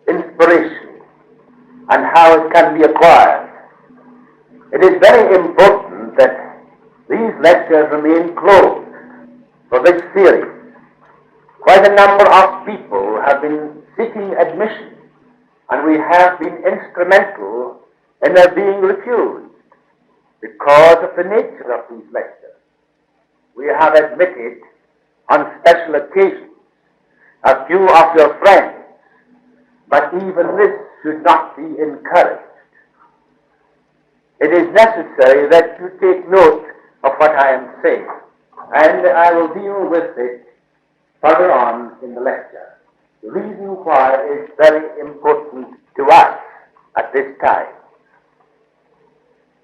inspiration and how it can be acquired. It is very important that these lectures remain closed for this series. Quite a number of people have been seeking admission, and we have been instrumental in their being refused because of the nature of these lectures. We have admitted on special occasions a few of your friends, but even this should not be encouraged. It is necessary that you take note of what I am saying, and I will deal with it further on in the lecture. The reason why is very important to us at this time.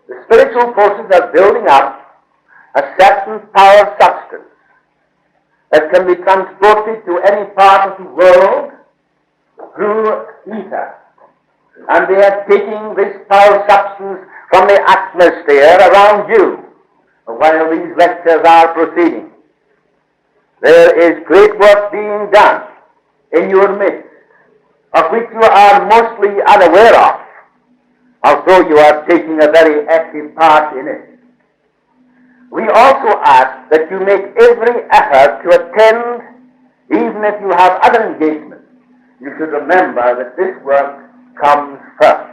The spiritual forces are building up a certain power substance that can be transported to any part of the world through ether. And they are taking this power substance from the atmosphere around you while these lectures are proceeding. There is great work being done in your midst, of which you are mostly unaware of, although you are taking a very active part in it. We also ask that you make every effort to attend, even if you have other engagements. You should remember that this work comes first.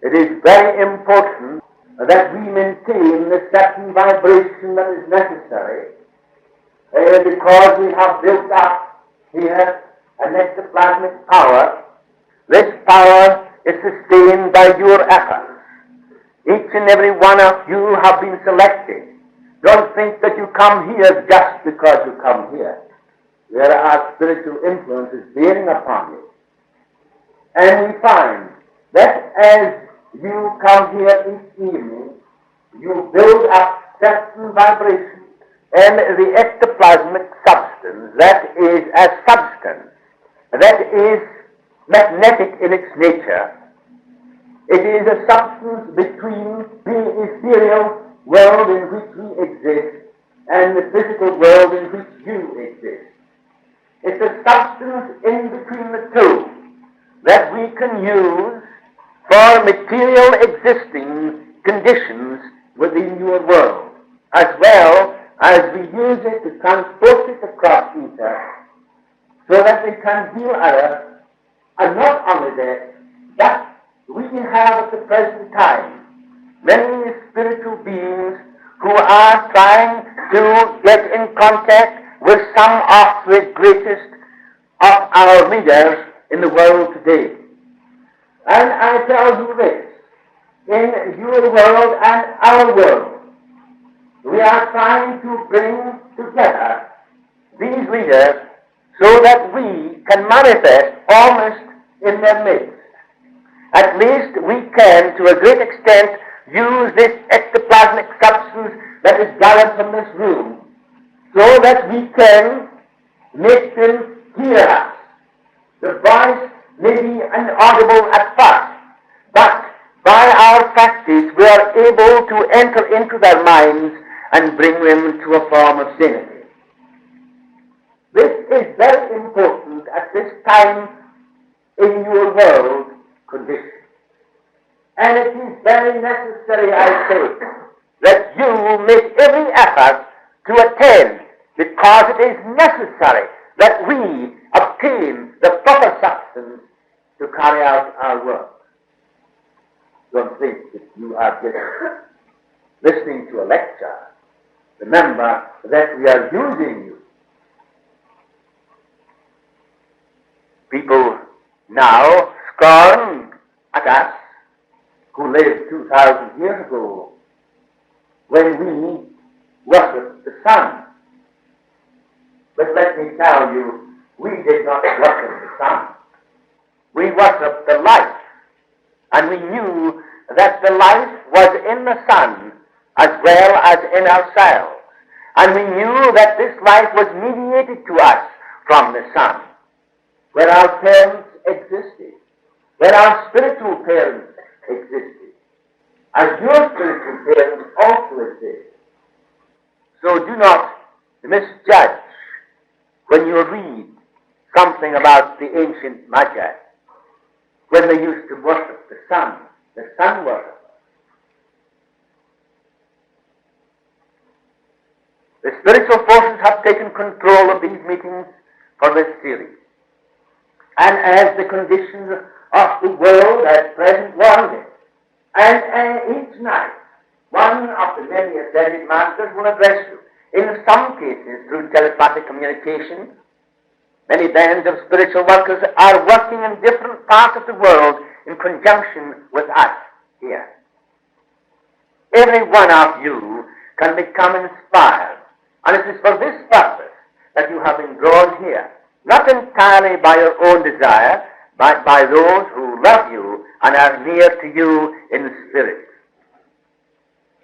It is very important that we maintain the certain vibration that is necessary, because we have built up here an ectoplasmic power. This power is sustained by your efforts. Each and every one of you have been selected. Don't think that you come here just because you come here. There are spiritual influences bearing upon you. And we find that as you come here each evening, you build up certain vibrations, and the ectoplasmic substance, that is a substance that is magnetic in its nature. It is a substance between the ethereal world in which we exist and the physical world in which you exist. It's a substance in between the two that we can use for material existing conditions within your world, as well as we use it to transport it across ether so that we can heal others. And not only that, but we have at the present time many spiritual beings who are trying to get in contact with some of the greatest of our leaders in the world today. And I tell you this, in your world and our world, we are trying to bring together these leaders so that we can manifest almost in their midst. At least we can, to a great extent, use this ectoplasmic substance that is gathered from this room so that we can make them hear us. The voice may be inaudible at first, but by our practice we are able to enter into their minds and bring them to a form of sanity. This is very important at this time in your world condition. And it is very necessary, I say, that you make every effort to attend, because it is necessary that we obtain the proper substance to carry out our work. Don't think that you are just listening to a lecture. Remember that we are using you. People now scorn at us who lived 2,000 years ago when we worshipped the sun. But let me tell you, we did not worship the sun. We worshipped the life. And we knew that the life was in the sun as well as in ourselves. And we knew that this life was mediated to us from the sun, where our parents existed, where our spiritual parents existed, as your spiritual parents also exist. So do not misjudge when you read some something about the ancient Magi when they used to worship the sun worship. The spiritual forces have taken control of these meetings for this series. And as the conditions of the world at present warrant it, and each night one of the many ascended masters will address you, in some cases through telepathic communication. Many bands of spiritual workers are working in different parts of the world in conjunction with us here. Every one of you can become inspired, and it is for this purpose that you have been drawn here, not entirely by your own desire, but by those who love you and are near to you in the spirit.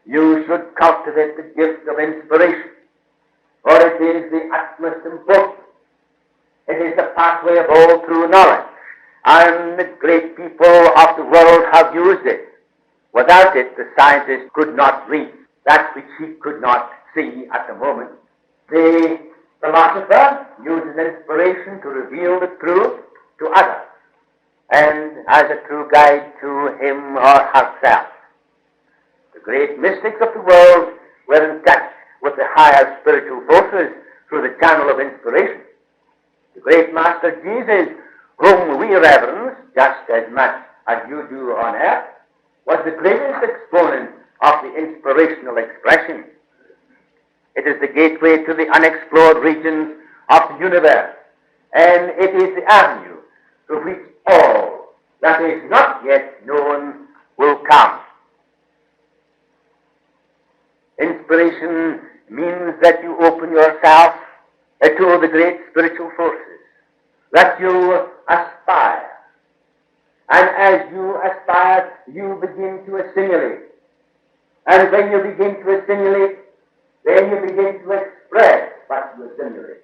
You should cultivate the gift of inspiration, for it is the utmost important. It is the pathway of all true knowledge, and the great people of the world have used it. Without it, the scientist could not reach that which he could not see at the moment. The philosopher uses inspiration to reveal the truth to others, and as a true guide to him or herself. The great mystics of the world were in touch with the higher spiritual forces through the channel of inspiration. The great Master Jesus, whom we reverence just as much as you do on earth, was the greatest exponent of the inspirational expression. It is the gateway to the unexplored regions of the universe, and it is the avenue through which all that is not yet known will come. Inspiration means that you open yourself to the great spiritual forces, that you aspire. And as you aspire, you begin to assimilate. And when you begin to assimilate, then you begin to express what you assimilate.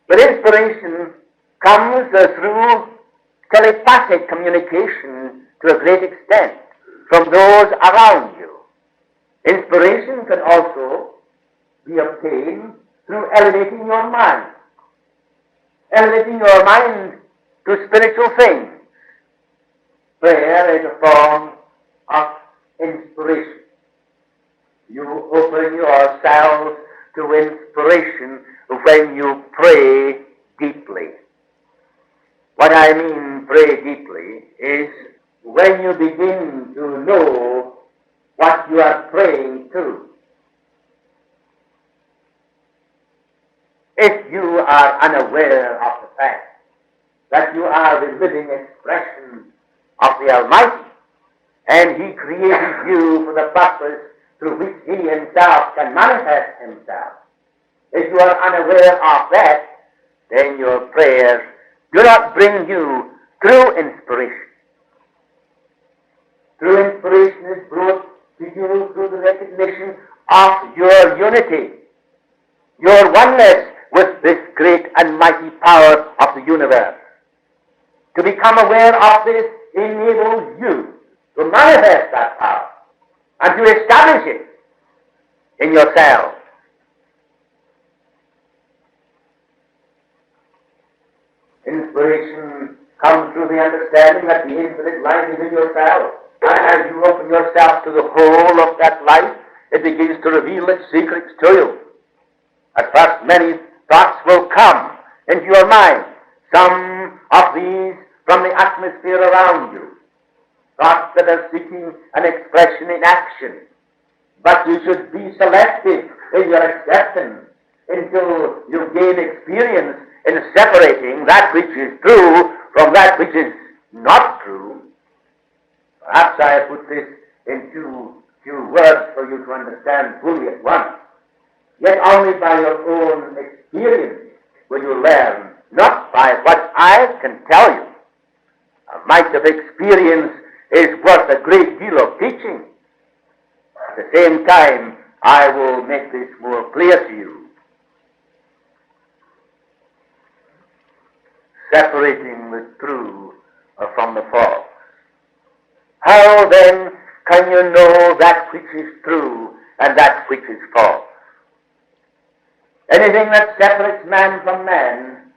But inspiration comes through telepathic communication to a great extent from those around you. Inspiration can also be obtained through elevating your mind. Elevating your mind to spiritual things. Prayer is a form of inspiration. You open yourselves to inspiration when you pray deeply. What I mean pray deeply is when you begin to know what you are praying to. If you are unaware of the fact that you are the living expression of the Almighty, and He created you for the purpose through which He Himself can manifest Himself, if you are unaware of that, then your prayers do not bring you true inspiration. True inspiration is brought to you through the recognition of your unity, your oneness with this great and mighty power of the universe. To become aware of this enables you to manifest that power and to establish it in yourself. Inspiration comes through the understanding that the infinite life is in yourself. And as you open yourself to the whole of that life, it begins to reveal its secrets to you. At first, many thoughts will come into your mind. Some of these from the atmosphere around you. Thoughts that are seeking an expression in action. But you should be selective in your acceptance until you gain experience in separating that which is true from that which is not true. Perhaps I have put this in few words for you to understand fully at once. Yet only by your own experience will you learn, not by what I can tell you. A mite of experience is worth a great deal of teaching. At the same time, I will make this more clear to you. Separating the true from the false. How then can you know that which is true and that which is false? Anything that separates man from man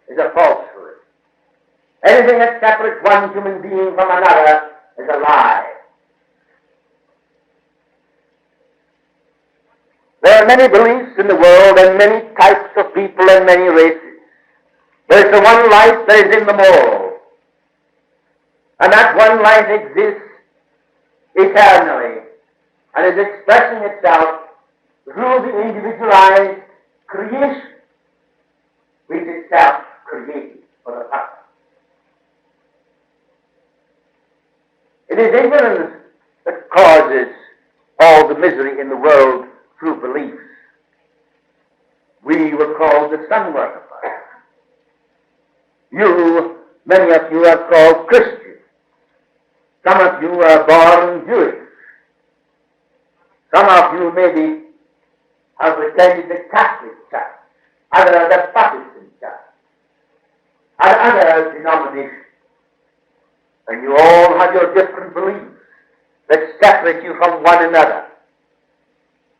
is a falsehood. Anything that separates one human being from another is a lie. There are many beliefs in the world and many types of people and many races. There is the one life that is in them all. And that one life exists eternally and is expressing itself through the individualized creation, which itself created for the purpose. It is ignorance that causes all the misery in the world through beliefs. We were called the sun worshippers. Many of you are called Christians. Some of you are born Jewish. Some of you maybe have attended the Catholic Church, others the Protestant Church, and other denominations. And you all have your different beliefs that separate you from one another.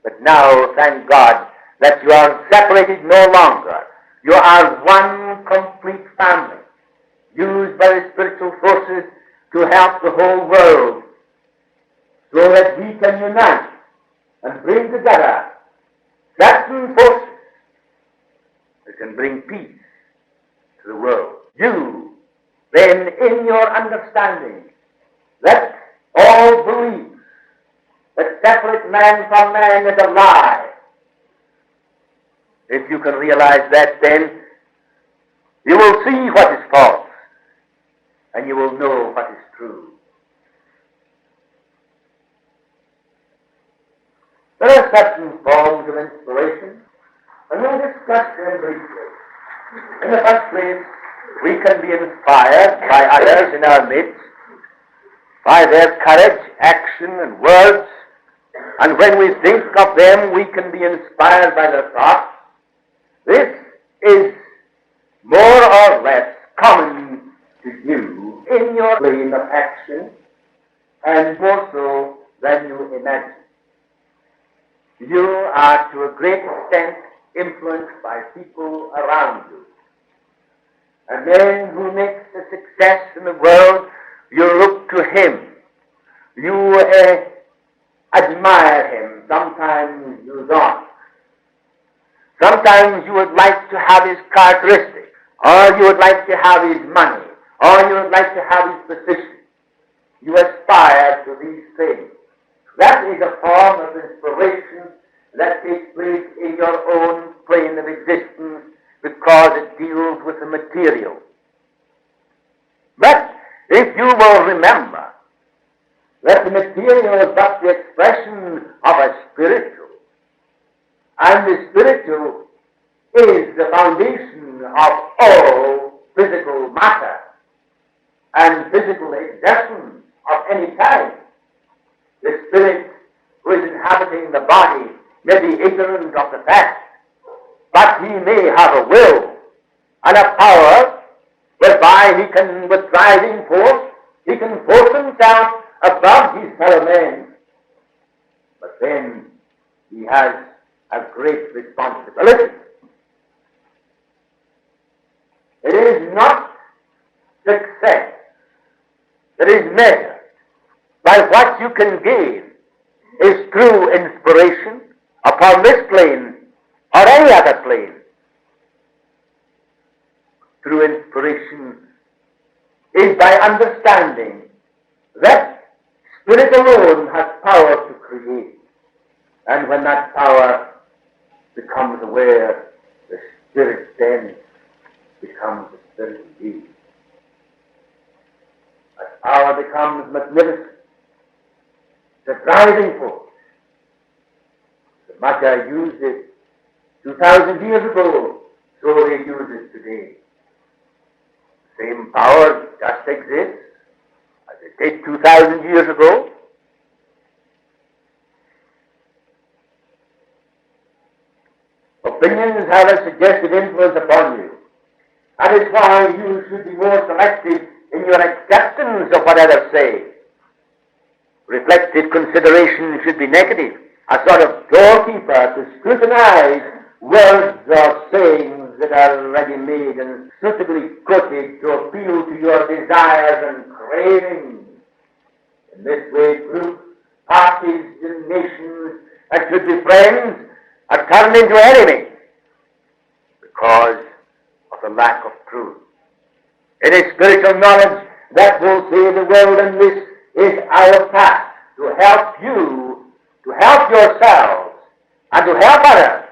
But now, thank God, that you are separated no longer. You are one complete family, used by the spiritual forces to help the whole world, so that we can unite and bring together certain forces that can bring peace to the world. You, then, in your understanding, let all beliefs that separate man from man is a lie. If you can realize that, then you will see what is false, and you will know what is true. There are certain forms of inspiration, and we'll discuss them briefly. In the first place, we can be inspired by others in our midst, by their courage, action, and words, and when we think of them, we can be inspired by their thoughts. This is more or less common to you in your plane of action, and more so than you imagine. You are to a great extent influenced by people around you. A man who makes a success in the world, you look to him. You admire him. Sometimes you don't. Sometimes you would like to have his characteristics, or you would like to have his money, or you would like to have his position. You aspire to these things. That is a form of inspiration that takes place in your own plane of existence because it deals with the material. But if you will remember that the material is but the expression of a spiritual, and the spiritual is the foundation of all physical matter and physical exertion of any kind. The spirit who is inhabiting the body may be ignorant of the fact, but he may have a will and a power whereby he can, with driving force, he can force himself above his fellow men. But then he has a great responsibility. It is not success that is measured by what you can gain is through inspiration upon this plane or any other plane. Through inspiration is by understanding that Spirit alone has power to create. And when that power becomes aware, the Spirit then becomes the Spirit indeed. That power becomes magnificent. The driving force. The Magi used it 2,000 years ago, so they use it today. The same power just exists as it did 2,000 years ago. Opinions have a suggestive influence upon you. That is why you should be more selective in your acceptance of what others say. Reflective consideration should be negative, a sort of doorkeeper to scrutinize words or sayings that are ready-made and suitably quoted to appeal to your desires and cravings. In this way, groups, parties, and nations that should be friends are turned into enemies because of the lack of truth. It is spiritual knowledge that will save the world, and this is our task, to help you, to help yourselves, and to help others,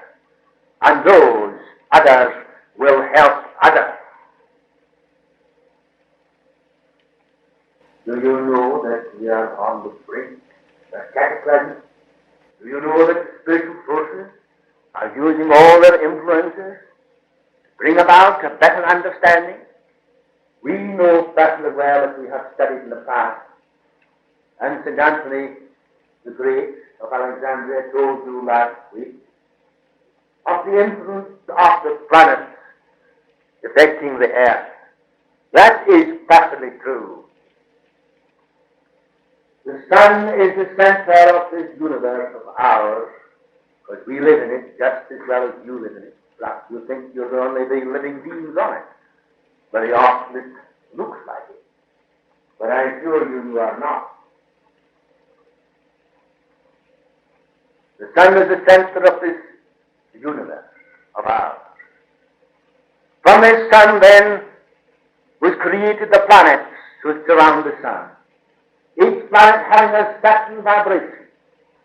and those others will help others. Do you know that we are on the brink of cataclysm? Do you know that spiritual forces are using all their influences to bring about a better understanding? We know perfectly well, as we have studied in the past, and St. Anthony the Great of Alexandria told you last week, of the influence of the planets affecting the earth. That is perfectly true. The sun is the center of this universe of ours, because we live in it just as well as you live in it. Perhaps you think you're the only living beings on it. Very often it looks like it. But I assure you, you are not. The sun is the center of this universe of ours. From this sun, then, was created the planets which surround the sun. Each planet having a certain vibration,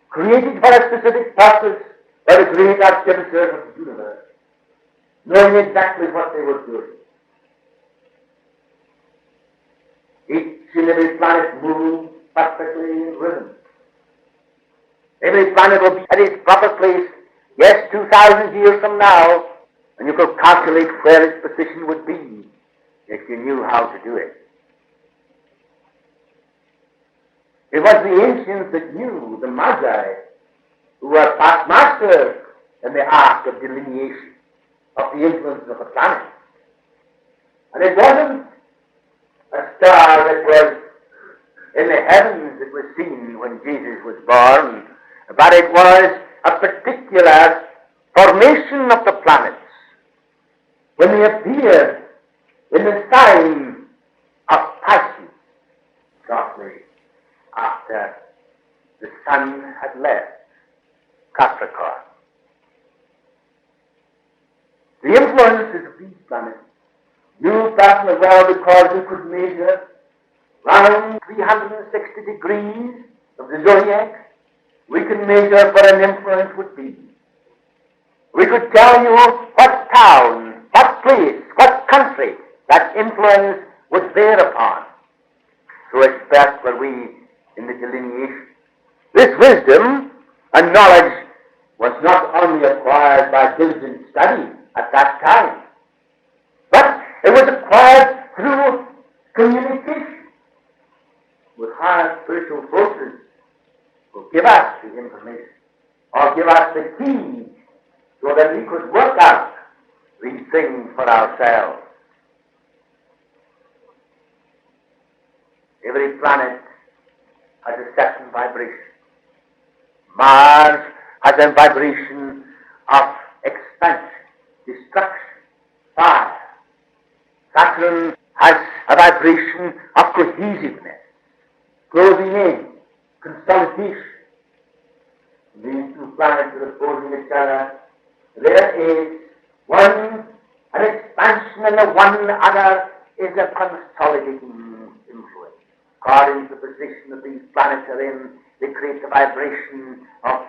created for a specific purpose by the great artificers of the universe, knowing exactly what they were doing. Each and every planet moves perfectly in rhythm. Every planet will be at its proper place, yes, 2,000 years from now, and you could calculate where its position would be if you knew how to do it. It was the ancients that knew, the Magi, who were past masters in the art of delineation of the influence of a planet. And it wasn't a star that was in the heavens that was seen when Jesus was born, but it was a particular formation of the planets when they appeared in the sign of Pisces shortly after the sun had left Capricorn. The influences of these planets you perfectly well, because you could measure round 360 degrees of the zodiac. We can measure what an influence would be. We could tell you what town, what place, what country that influence would bear upon. So expert were we in the delineation. This wisdom and knowledge was not only acquired by diligent study at that time, but it was acquired through communication with higher spiritual forces who give us the information or give us the key so that we could work out these things for ourselves. Every planet has a certain vibration. Mars has a vibration of expansion, destruction, fire. Saturn has a vibration of cohesiveness, closing in, consolidation. These two planets are opposing each other. There is one an expansion and the one other is a consolidating influence. According to the position that these planets are in, they create the vibration of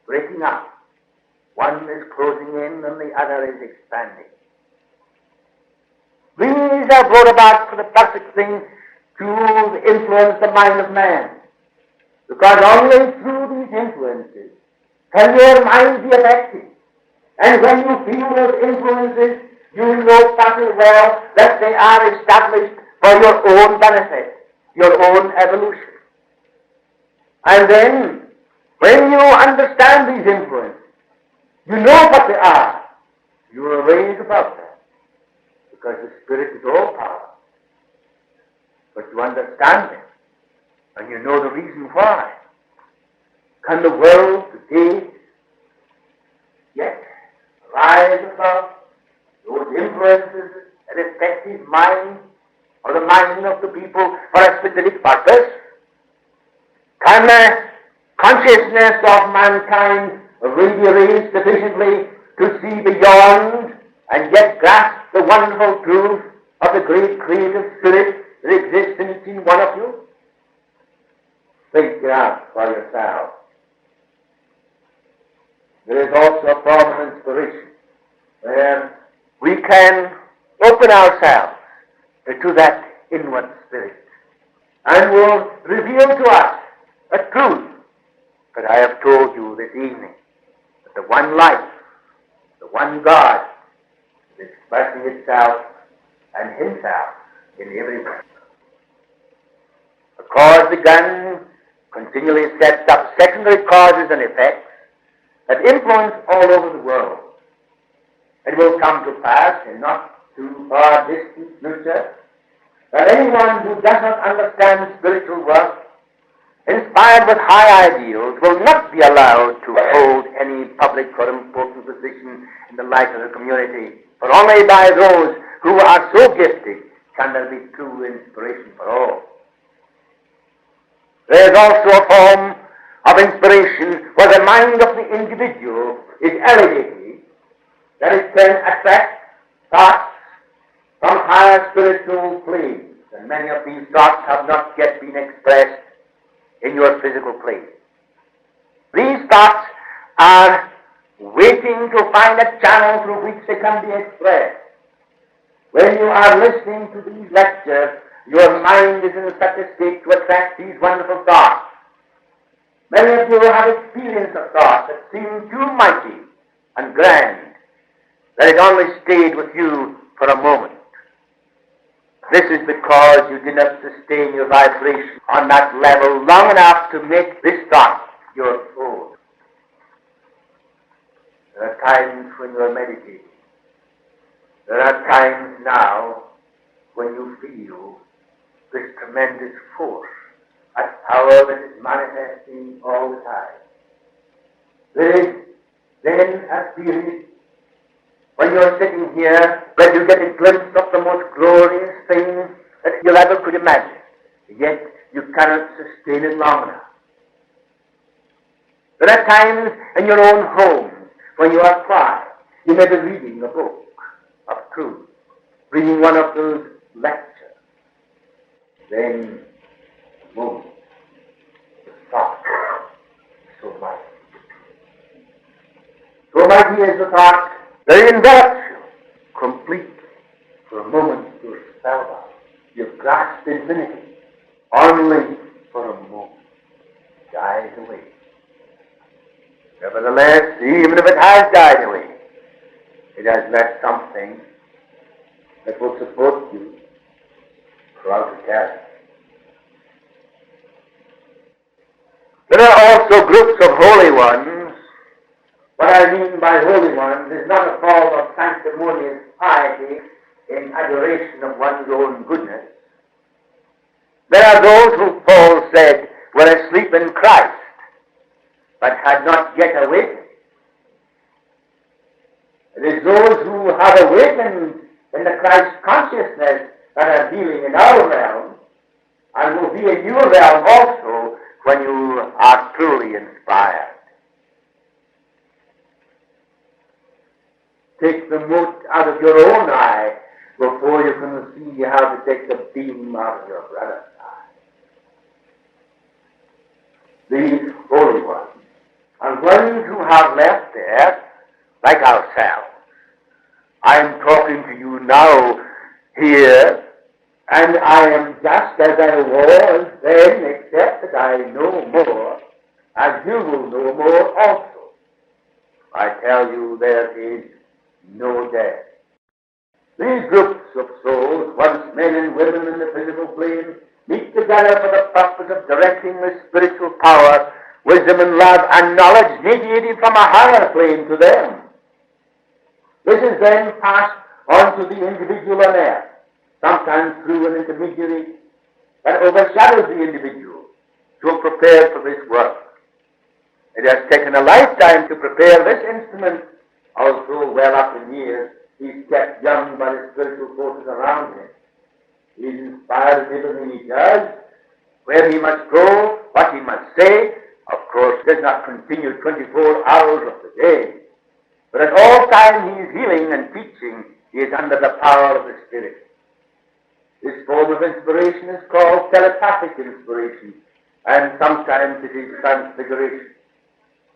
breaking up. One is closing in and the other is expanding. These are brought about for the perfect thing to influence the mind of man. Because only through these influences can your mind be affected. And when you feel those influences, you know perfectly well that they are established for your own benefit, your own evolution. And then, when you understand these influences, you know what they are. You are raised above them. Because the Spirit is all power. But you understand them. And you know the reason why. Can the world today yet rise above those influences that affect his mind or the mind of the people for a specific purpose? Can the consciousness of mankind really be raised sufficiently to see beyond and yet grasp the wonderful truth of the great creative spirit that exists in each and one of you? Think it out for yourself. There is also a form of inspiration where we can open ourselves to that inward spirit and will reveal to us a truth that I have told you this evening, that the one life, the one God, is expressing itself and himself in every person. A cause begun continually sets up secondary causes and effects that influence all over the world. It will come to pass in not too far distant future that anyone who does not understand spiritual work, inspired with high ideals, will not be allowed to hold any public or important position in the life of the community, for only by those who are so gifted can there be true inspiration for all. There is also a form of inspiration where the mind of the individual is elevated, that it can attract thoughts from higher spiritual planes, and many of these thoughts have not yet been expressed in your physical plane. These thoughts are waiting to find a channel through which they can be expressed. When you are listening to these lectures, your mind is in such a state to attract these wonderful thoughts. Many of you have experienced of thoughts that seem too mighty and grand, that it only stayed with you for a moment. This is because you did not sustain your vibration on that level long enough to make this thought your own. There are times when you are meditating. There are times now when you feel this tremendous force, a power that is manifesting all the time. There is then a period when you are sitting here where you get a glimpse of the most glorious thing that you ever could imagine, yet you cannot sustain it long enough. There are times in your own home when you are quiet. You may be reading a book of truth, reading one of those lectures. Then, a moment, the thought so mighty. So mighty is the thought that it envelops you completely. For a moment you're spellbound. You've grasped infinity. Only for a moment it dies away. Nevertheless, even if it has died away, it has left something that will support you throughout eternity. There are also groups of holy ones. What I mean by holy ones is not a form of sanctimonious piety in adoration of one's own goodness. There are those who Paul said were asleep in Christ, but had not yet awakened. It is those who have awakened in the Christ consciousness that are dealing in our realm, and will be in your realm also when you are truly inspired. Take the mote out of your own eye before you can see how to take the beam out of your brother's eye. These holy ones are ones who have left there like ourselves. I am talking to you now here, and I am just as I was then, except that I know more, as you will know more also. I tell you, there is no death. These groups of souls, once men and women in the physical plane, meet together for the purpose of directing the spiritual power, wisdom and love and knowledge mediated from a higher plane to them. This is then passed on to the individual on earth, sometimes through an intermediary that overshadows the individual to have prepared for this work. It has taken a lifetime to prepare this instrument although well up in years, he's kept young by the spiritual forces around him. He's inspired in everything he does, where he must go, what he must say. Of course, he does not continue 24 hours of the day, but at all times he is healing and teaching. He is under the power of the Spirit. This form of inspiration is called telepathic inspiration, and sometimes it is transfiguration.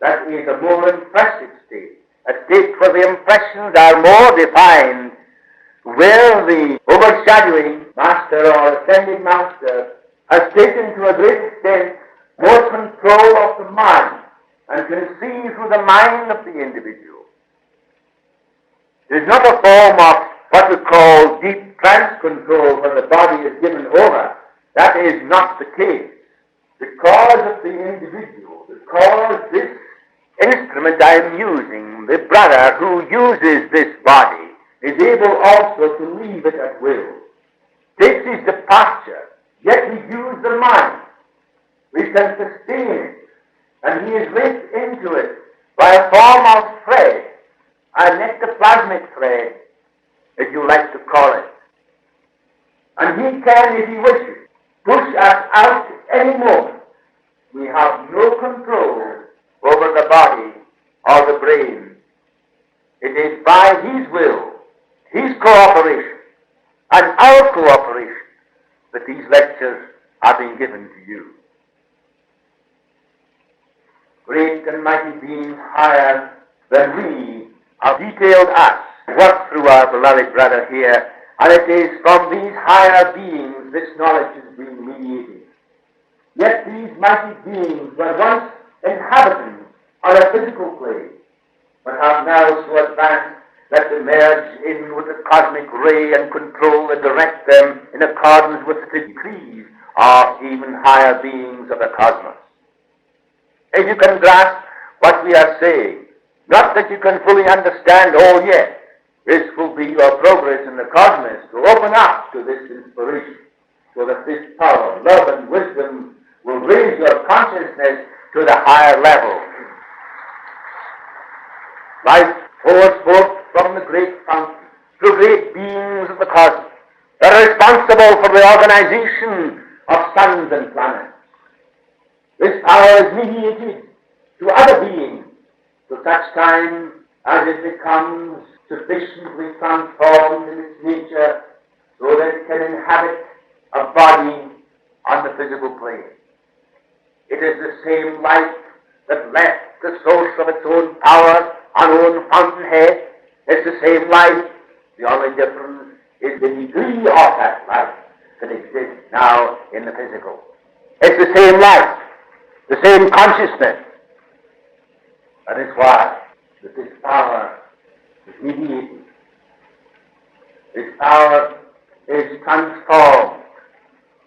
That is a more impressive state, a state where the impressions are more defined, where the overshadowing master or ascended master has taken to a great extent more control of the mind and can see through the mind of the individual. It is not a form of what we call deep trance control where the body is given over. That is not the case. Because of the individual, because this instrument I am using, the brother who uses this body is able also to leave it at will, takes his departure, yet we use the mind. We can sustain it, and he is linked into it by a form of thread, an ectoplasmic thread, as you like to call it. And he can, if he wishes, push us out any moment. We have no control over the body or the brain. It is by his will, his cooperation, and our cooperation that these lectures are being given to you. Great and mighty beings higher than we have detailed us, work through our beloved brother here, and it is from these higher beings this knowledge is being mediated. Yet these mighty beings were once inhabitants on a physical plane, but have now so advanced that they merge in with the cosmic ray and control and direct them in accordance with the decrees of even higher beings of the cosmos. As you can grasp what we are saying, not that you can fully understand all yet, this will be your progress in the cosmos to open up to this inspiration, so that this power, love, and wisdom will raise your consciousness to the higher level. Life pours forth from the great fountain through great beings of the cosmos that are responsible for the organization of suns and planets. This power is mediated to other beings to such time as it becomes sufficiently transformed in its nature so that it can inhabit a body on the physical plane. It is the same light that left the source of its own power on own fountainhead. It's the same light. The only difference is the degree of that light that exists now in the physical. It's the same light, the same consciousness. That is why that this power is mediated. This power is transformed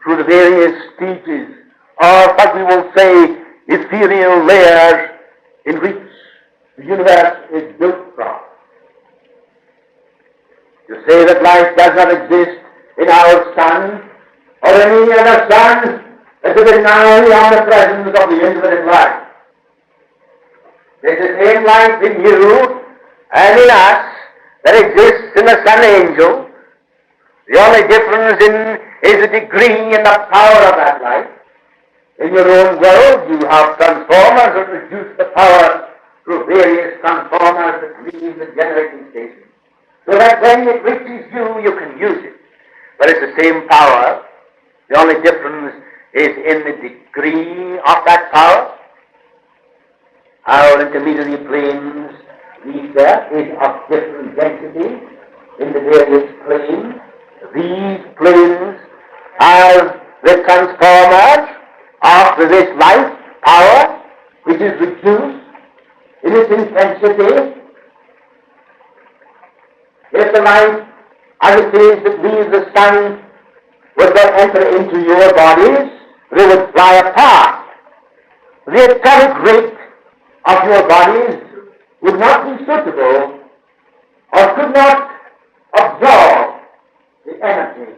through the various stages, or what we will say, ethereal layers in which the universe is built from. To say that life does not exist in our sun or any other sun is to deny the omnipresence of the infinite light. There is the same light in you and in us that exists in the sun angel. The only difference is the degree and the power of that light. In your own world, you have transformers that reduce the power through various transformers that leave the generating station, so that when it reaches you, you can use it. But it's the same power. The only difference is in the degree of that power. Our intermediary planes, ether, is of different densities in the various planes. These planes are the transformers of this light power, which is reduced in its intensity. If the light, as it is, that leaves the sun would then enter into your bodies, they would fly apart. The atomic rate of your bodies would not be suitable or could not absorb the energy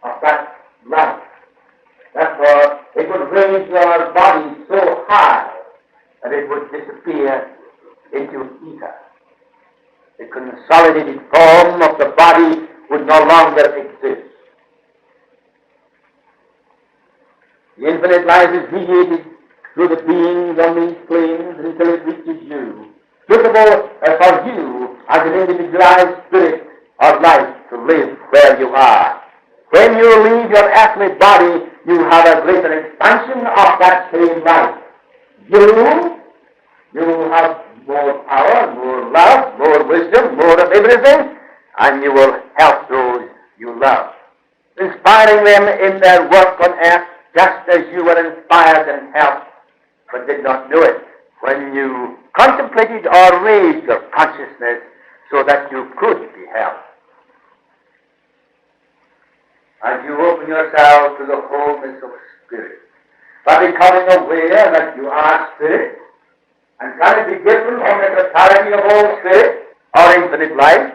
of that light. Therefore, it would raise your body so high that it would disappear into ether. consolidated form of the body would no longer exist. The infinite life is mediated through the beings on these planes until it reaches you, suitable for you as an individualized spirit of life to live where you are. When you leave your earthly body, you have a greater expansion of that same life. You have more power, more love, more wisdom, more of everything, and you will help those you love, inspiring them in their work on earth just as you were inspired and helped but did not know it when you contemplated or raised your consciousness so that you could be helped. As you open yourself to the wholeness of spirit, by becoming aware that you are spirit, and trying to be different from the totality of all spirit or infinite life,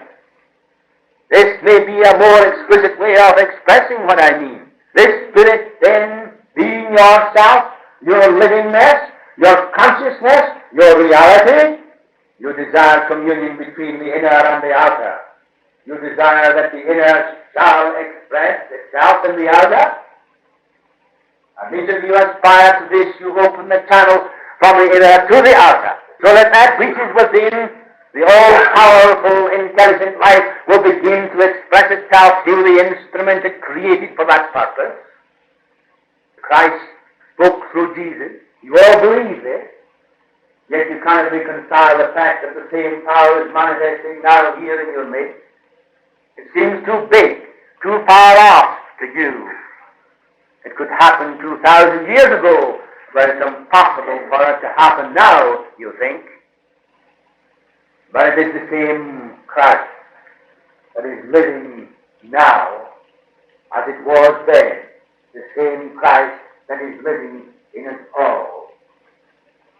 this may be a more exquisite way of expressing what I mean. This spirit then being yourself, your livingness, your consciousness, your reality, you desire communion between the inner and the outer. You desire that the inner shall express itself in the outer. And each of you aspire to this, you open the channel from the inner to the outer, so that which is within, the all-powerful, intelligent life will begin to express itself through the instrument it created for that purpose. Christ spoke through Jesus. You all believe this, yet you cannot reconcile the fact that the same power is manifesting now here in your midst. It seems too big, too far off to you. It could happen 2,000 years ago, but it's impossible for it to happen now, you think. But it is the same Christ that is living now as it was then, the same Christ that is living in us all.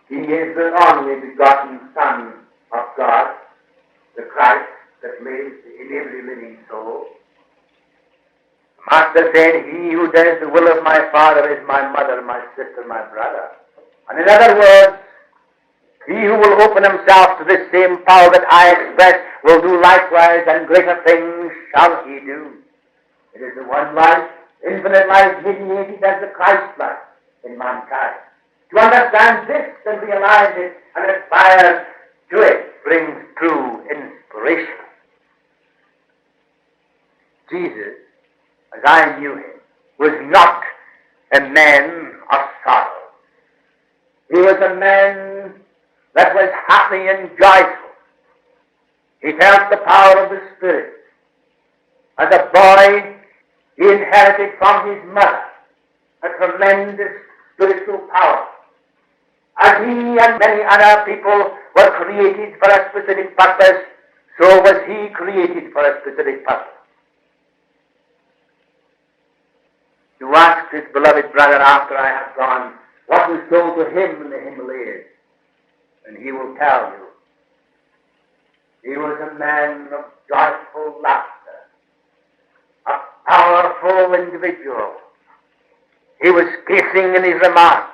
He is the only begotten Son of God, the Christ that lives in every living soul. The Master said, "He who does the will of my Father is my mother, my sister, my brother." And in other words, he who will open himself to this same power that I express will do likewise, and greater things shall he do. It is the one life, infinite life, mediated as the Christ life in mankind. To understand this and realize it and aspire to it brings true inspiration. Jesus, as I knew him, was not a man of sorrow. He was a man that was happy and joyful. He felt the power of the Spirit. As a boy, he inherited from his mother a tremendous spiritual power. As he and many other people were created for a specific purpose, so was he created for a specific purpose. You ask this beloved brother after I have gone, what was told to him in the Himalayas, and he will tell you. He was a man of joyful laughter, a powerful individual. He was piercing in his remarks,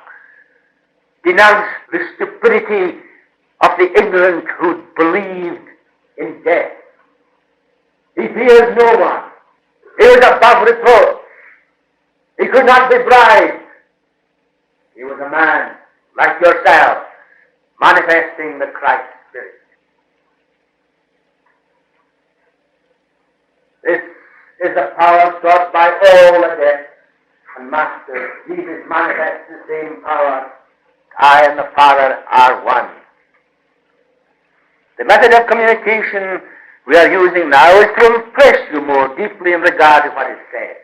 denounced the stupidity of the ignorant who believed in death. He feared no one. He was above reproach. He could not be bribed. He was a man like yourself, manifesting the Christ Spirit. This is the power sought by all adepts and masters. Jesus manifests the same power. I and the Father are one. The method of communication we are using now is to impress you more deeply in regard to what is said.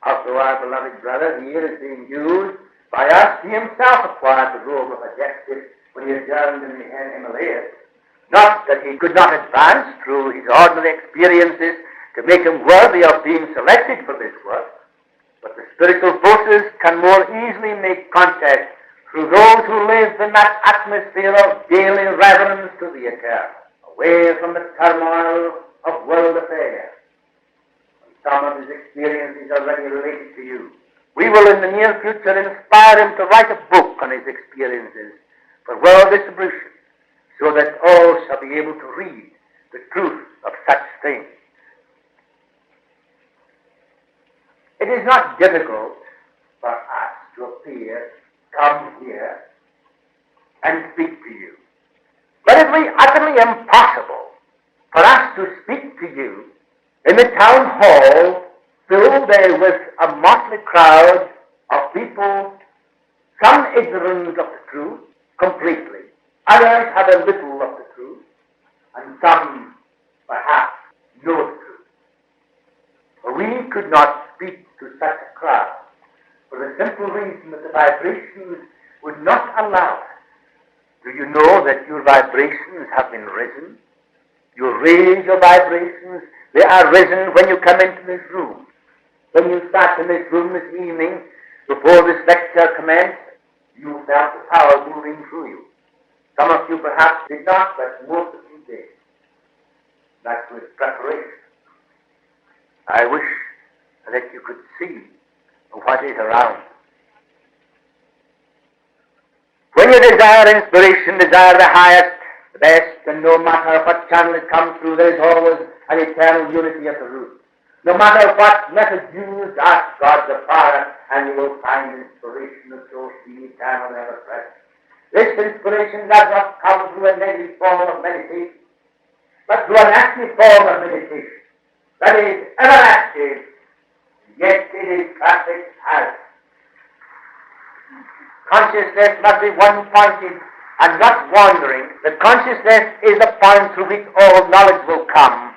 Also, our beloved brother here is being used by us. He himself acquired the role of a justice when he adjourned in the Himalayas. Not that he could not advance through his ordinary experiences to make him worthy of being selected for this work, but the spiritual forces can more easily make contact through those who live in that atmosphere of daily reverence to the eternal, away from the turmoil of world affairs. And some of his experiences are already related to you. We will in the near future inspire him to write a book on his experiences for world distribution, so that all shall be able to read the truth of such things. It is not difficult for us to appear, come here, and speak to you. But it will be utterly impossible for us to speak to you in the town hall filled with a motley crowd of people, some ignorant of the truth completely, others have a little of the truth, and some perhaps know the truth. For we could not speak to such a crowd for the simple reason that the vibrations would not allow us. Do you know that your vibrations have been risen? You raise your vibrations. They are risen when you come into this room. When you sat in this room this evening, before this lecture commenced, you felt the power moving through you. Some of you perhaps did not, but most of you did. That was preparation. I wish that you could see what is around. When you desire inspiration, desire the highest, the best, and no matter what channel it comes through, there is always an eternal unity at the root. No matter what method used, ask God the Father, and you will find inspiration of source being eternal and ever present. This inspiration does not come through a negative form of meditation, but through an active form of meditation. That is ever active, yet it is perfect as. Consciousness must be one-pointed and not wandering. The consciousness is the point through which all knowledge will come,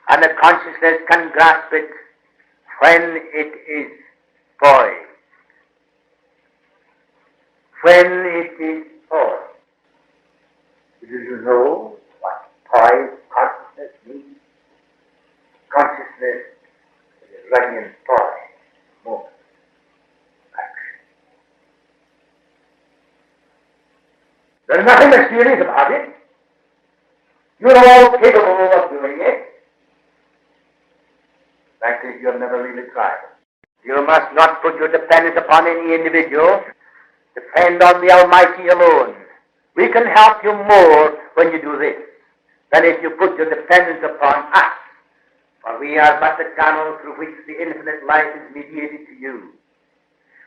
and the consciousness can grasp it when it is poised. When it is poised. Do you know what poised consciousness means? Consciousness is ready and poised. Moment. There's nothing mysterious about it. You're all capable of doing it. Fact is, you have never really tried. You must not put your dependence upon any individual. Depend on the Almighty alone. We can help you more when you do this than if you put your dependence upon us. For we are but the channel through which the infinite life is mediated to you.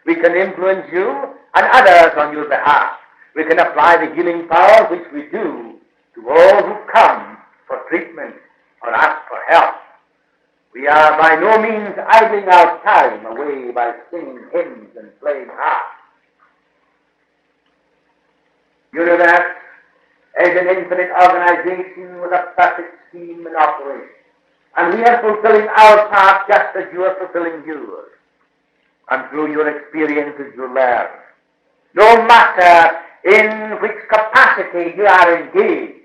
We can influence you and others on your behalf. We can apply the healing power which we do to all who come for treatment or ask for help. We are by no means idling our time away by singing hymns and playing harps. Universe is an infinite organization with a perfect scheme and operation. And we are fulfilling our part just as you are fulfilling yours. And through your experiences you learn. No matter in which capacity you are engaged,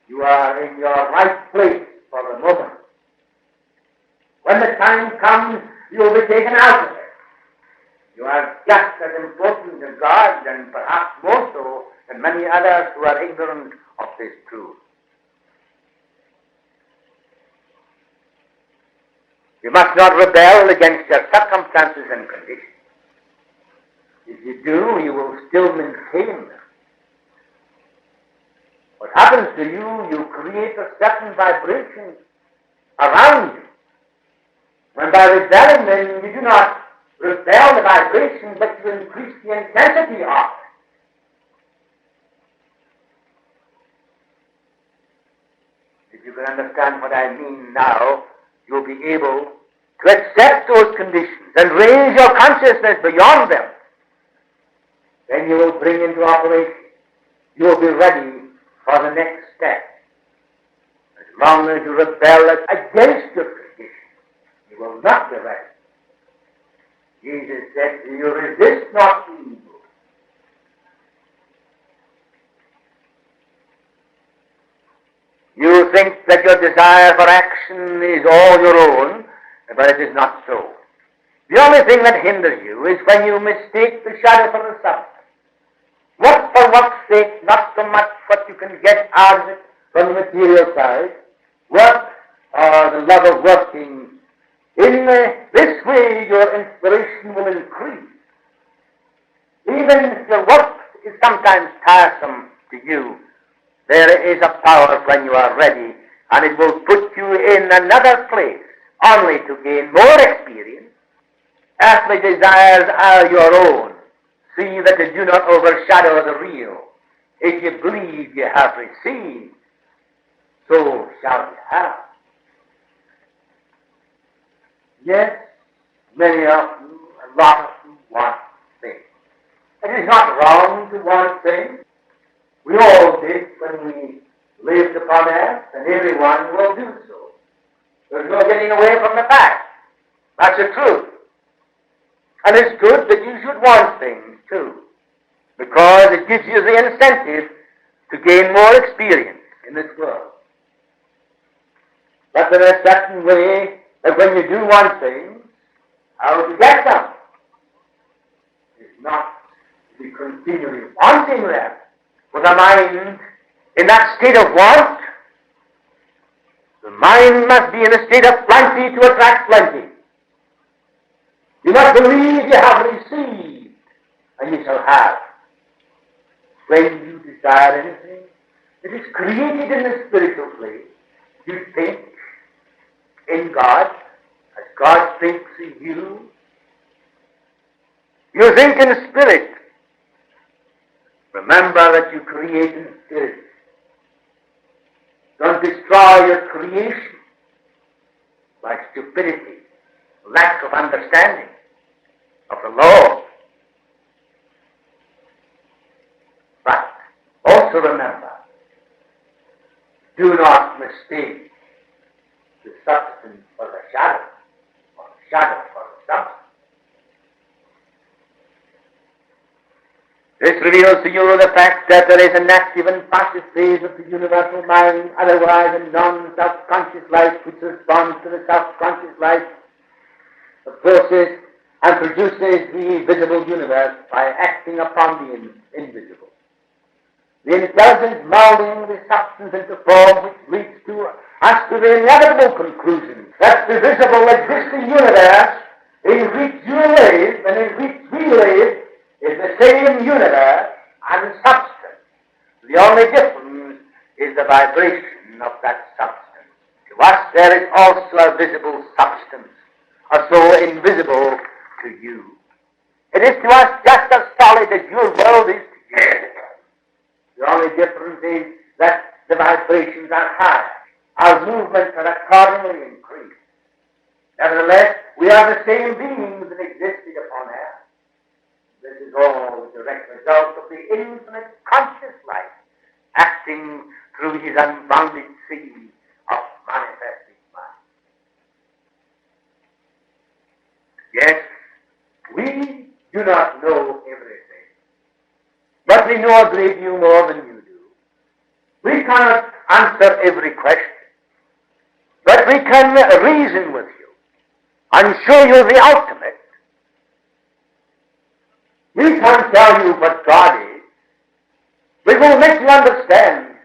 you are in your right place for the moment. When the time comes, you will be taken out of it. You are just as important to God, and perhaps more so than many others who are ignorant of this truth. You must not rebel against your circumstances and conditions. If you do, you will still maintain them. What happens to you, you create a certain vibration around you. And by rebelling, then you do not rebel the vibration, but you increase the intensity of it. If you can understand what I mean now, you'll be able to accept those conditions and raise your consciousness beyond them. Then you will bring into operation. You will be ready for the next step. As long as you rebel against your condition, you will not be ready. Jesus said, you resist not evil. You think that your desire for action is all your own, but it is not so. The only thing that hinders you is when you mistake the shadow for the substance. Work for work's sake, not so much what you can get out of it from the material side. Work or the love of working. In this way, your inspiration will increase. Even if your work is sometimes tiresome to you, There is a power when you are ready, and it will put you in another place, only to gain more experience. Earthly desires are your own. See that they do not overshadow the real. If you believe you have received, so shall you have. Yes, many of you, a lot of you want things. It is not wrong to want things. We all did when we lived upon earth, and everyone will do so. There's no getting away from the fact. That's the truth. And it's good that you should want things too, because it gives you the incentive to gain more experience in this world. But there is a certain way that when you do want things, how to get them is not to be continually wanting them. With a mind in that state of want, the mind must be in a state of plenty to attract plenty. You must believe you have received, and you shall have. When you desire anything, it is created in the spiritual place. You think in God, as God thinks in you. You think in spirit. Remember that you create in spirit. Don't destroy your creation by stupidity, lack of understanding of the law. But also remember, do not mistake the substance for the shadow, or the shadow for the substance. This reveals to you the fact that there is an active and passive phase of the universal mind, otherwise a non-self-conscious life which responds to the self-conscious life of forces and produces the visible universe by acting upon the invisible. The intelligence molding the substance into form which leads to us to the inevitable conclusion that the visible existing universe in which you live and in which we live is the same universe and substance. The only difference is the vibration of that substance. To us there is also a visible substance, so invisible to you. It is to us just as solid as your world is to you. The only difference is that the vibrations are higher. Our movements are accordingly increased. Nevertheless, we are the same beings that existed upon earth. This is all the direct result of the infinite conscious life acting through his unbounded sea of manifested mind. Yes, we do not know everything, but we know a great deal more than you do. We cannot answer every question, but we can reason with you and show you the ultimate. We can't tell you what God is. We will make you understand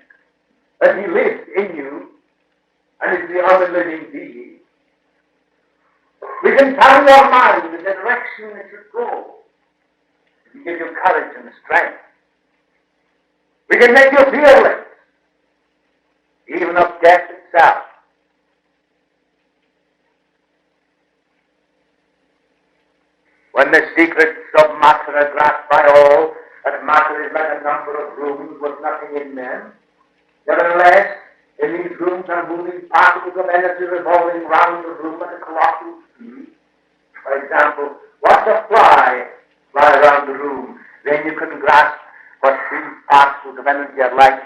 that he lives in you and is the only living being. We can tell your mind the direction it should go. We give you courage and strength. We can make you fearless, even of death itself. When the secrets of matter are grasped by all, that matter is like a number of rooms with nothing in them. Nevertheless, in these rooms are moving particles of energy revolving round the room at a colossal speed. For example, watch a fly fly around the room, then you can grasp what these particles of energy are like,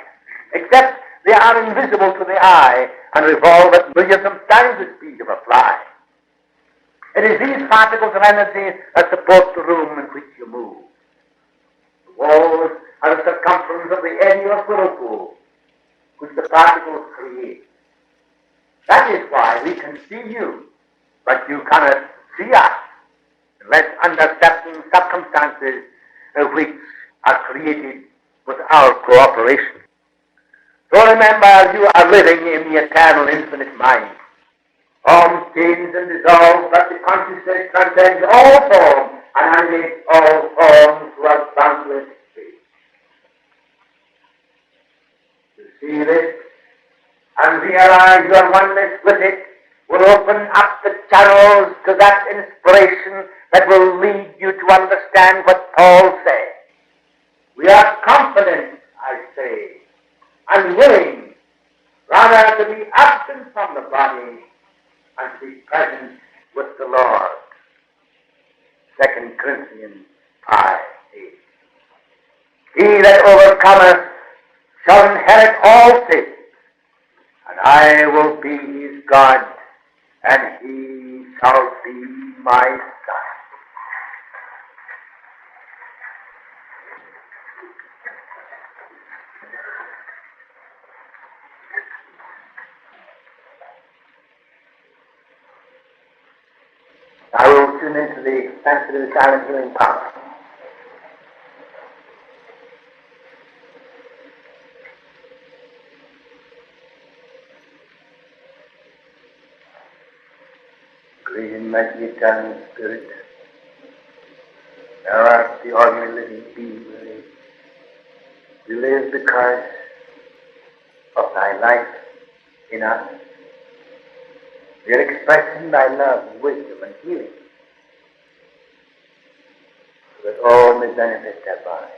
except they are invisible to the eye and revolve at millions of times the speed of a fly. It is these particles of energy that support the room in which you move. The walls are the circumference of the eddy or whirlpool, which the particles create. That is why we can see you, but you cannot see us, unless under certain circumstances which are created with our cooperation. So remember, you are living in the eternal infinite mind. Forms change and dissolve, but the consciousness transcends all forms and animates all forms throughout boundless space. The see this and realize your oneness with it will open up the channels to that inspiration that will lead you to understand what Paul said. We are confident, I say, and willing rather to be absent from the body and to be present with the Lord. 2 Corinthians 5:8. He that overcometh shall inherit all things, and I will be his God, and he shall be my son. I will tune into the sensitive silent healing power. Great and mighty eternal Spirit, thou art the ordinary living being. We live because of thy life in us. We are expressing thy love, wisdom, and healing, so that all may benefit thereby.